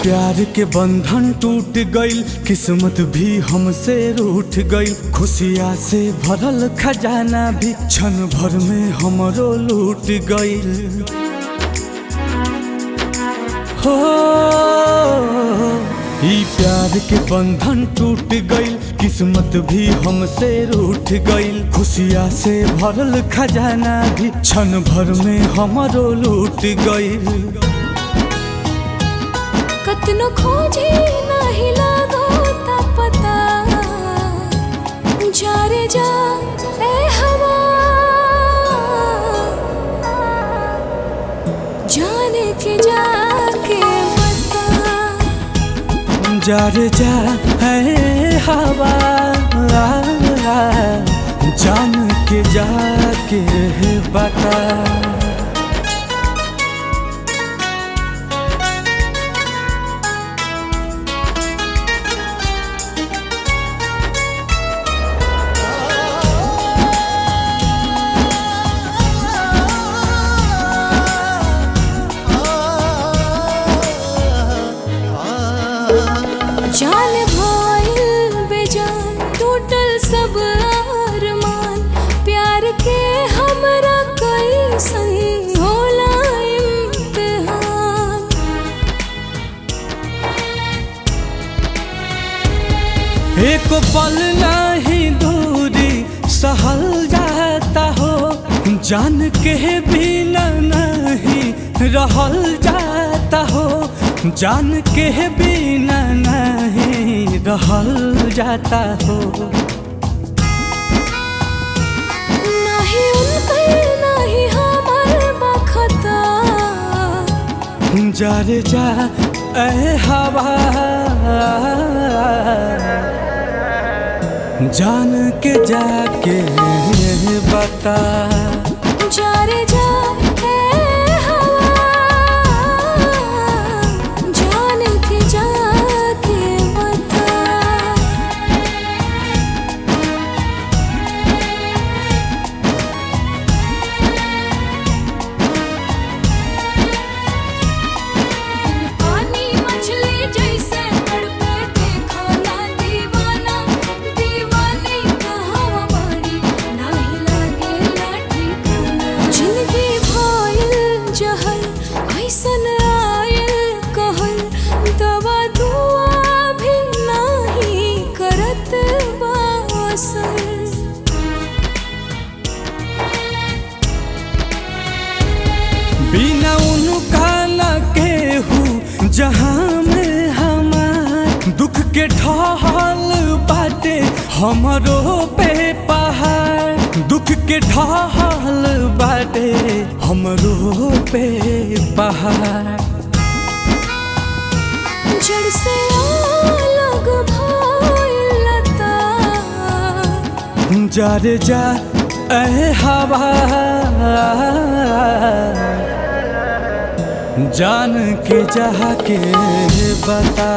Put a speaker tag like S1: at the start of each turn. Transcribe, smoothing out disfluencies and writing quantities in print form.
S1: प्यार के बंधन टूट गइल, किस्मत भी हमसे रूठ गइल। खुशियाँ से भरल खजाना भी क्षण भर में हमरो लूट गइल। हो ई प्यार के बंधन टूट गइल, किस्मत भी हमसे रूठ गइल। खुशियाँ से भरल खजाना भी क्षण भर में हमरो लूट गइल।
S2: कतनो खोजी नाही लागो ता पता, जा रे जा ए हवा, जाने के जाके बता।
S1: जा रे जा है हवा, जान के जाके बता।
S2: जान भइल बेजान, टूटल सब अरमान। प्यार के हमरा कैसन होला इम्तिहान।
S1: एक पल नहीं दूरी सहल जाता हो, जान के बिना नहीं रहल जाता हो। जान के बिना नहीं रहल जाता हो।
S2: नहीं उनके नहीं हमार बखता,
S1: जा रे जा ए हवा, जान के जाके बता।
S2: जा रे जा ए हवा, जान के जाके बता। पानी मछली जैसे तड़पे देखो ना दीवाना, दीवानी कहवा बड़ी नाही लागे लाठी खाना। जिंदगी भइल जहर ऐसन आयल कहल, दवा दुआ भी नाही करत बा असर।
S1: बिना उनका न केहू जहाँ में हमार, दुख के ढाल बाटे हमरो पे पहाड़। दुख के ढाल बाटे हमरो पे पहाड़।
S2: जड़ से अलग भइल लता,
S1: जा रे जा ए हवा, जान के जाके बता।